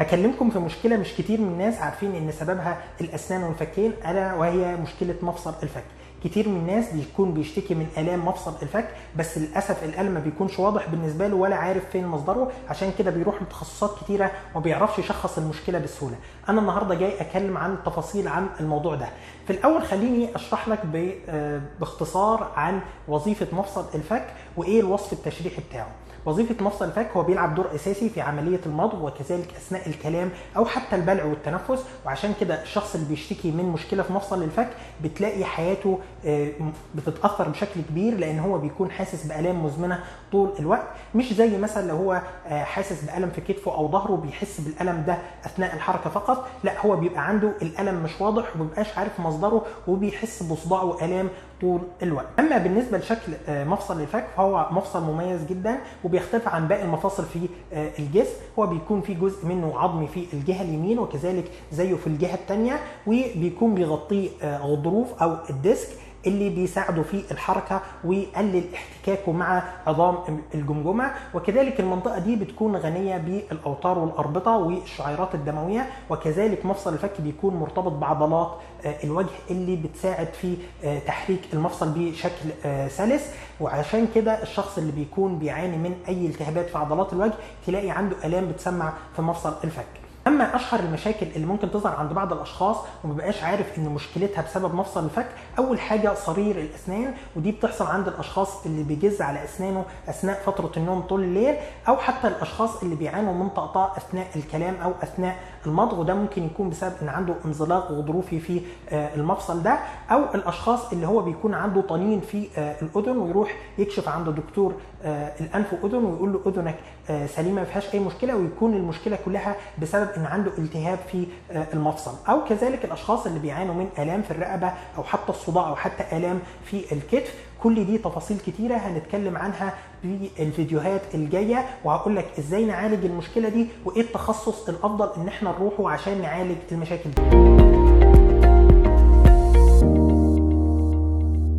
هكلمكم في مشكلة مش كتير من الناس عارفين ان سببها الاسنان والفكين، الا وهي مشكلة مفصل الفك. كتير من الناس بيكون بيشتكي من الام مفصل الفك، بس للاسف الالم ما بيكونش واضح بالنسبه له ولا عارف فين مصدره، عشان كده بيروح لتخصصات كتيره وما بيعرفش يشخص المشكله بسهوله. انا النهارده جاي اتكلم عن التفاصيل عن الموضوع ده. في الاول خليني اشرح لك باختصار عن وظيفه مفصل الفك وايه الوصف التشريحي بتاعه. وظيفة مفصل الفك هو بيلعب دور أساسي في عملية المضغ وكذلك أثناء الكلام أو حتى البلع والتنفس، وعشان كده الشخص اللي بيشتكي من مشكلة في مفصل الفك بتلاقي حياته بتتأثر بشكل كبير، لأن هو بيكون حاسس بآلام مزمنة طول الوقت. مش زي مثلا لو هو حاسس بألم في كتفه أو ظهره بيحس بالألم ده أثناء الحركة فقط، لا هو بيبقى عنده الألم مش واضح ومبيبقاش عارف مصدره وبيحس بصداعه آلام طول الوقت. أما بالنسبة لشكل مفصل الفك فهو مفصل مميز جدا وبيختلف عن باقي المفاصل في الجسم. هو بيكون في جزء منه عظمي في الجهة اليمين وكذلك زيه في الجهة الثانية، وبيكون بيغطيه غضروف أو الديسك اللي بيساعده في الحركة ويقلل احتكاكه مع عظام الجمجمة. وكذلك المنطقة دي بتكون غنية بالأوتار والأربطة والشعيرات الدموية، وكذلك مفصل الفك بيكون مرتبط بعضلات الوجه اللي بتساعد في تحريك المفصل بشكل سلس. وعشان كده الشخص اللي بيكون بيعاني من أي التهابات في عضلات الوجه تلاقي عنده آلام بتسمع في مفصل الفك. اما اشهر المشاكل اللي ممكن تظهر عند بعض الاشخاص ومبقاش عارف ان مشكلتها بسبب مفصل الفك، اول حاجه صرير الاسنان، ودي بتحصل عند الاشخاص اللي بيجز على اسنانه اثناء فتره النوم طول الليل، او حتى الاشخاص اللي بيعانوا من طقطقه اثناء الكلام او اثناء المضغ، وده ممكن يكون بسبب ان عنده انزلاق غضروفي في المفصل ده، او الاشخاص اللي هو بيكون عنده طنين في الاذن ويروح يكشف عند دكتور الانف واذن ويقول له اذنك سليمه ما فيهاش اي مشكله، ويكون المشكله كلها بسبب ان عنده التهاب في المفصل. او كذلك الاشخاص اللي بيعانوا من الام في الرقبه او حتى الصداع او حتى الام في الكتف. كل دي تفاصيل كتيره هنتكلم عنها في الفيديوهات الجايه، وهقول لك ازاي نعالج المشكله دي وايه التخصص الافضل ان احنا نروحه عشان نعالج المشاكل دي.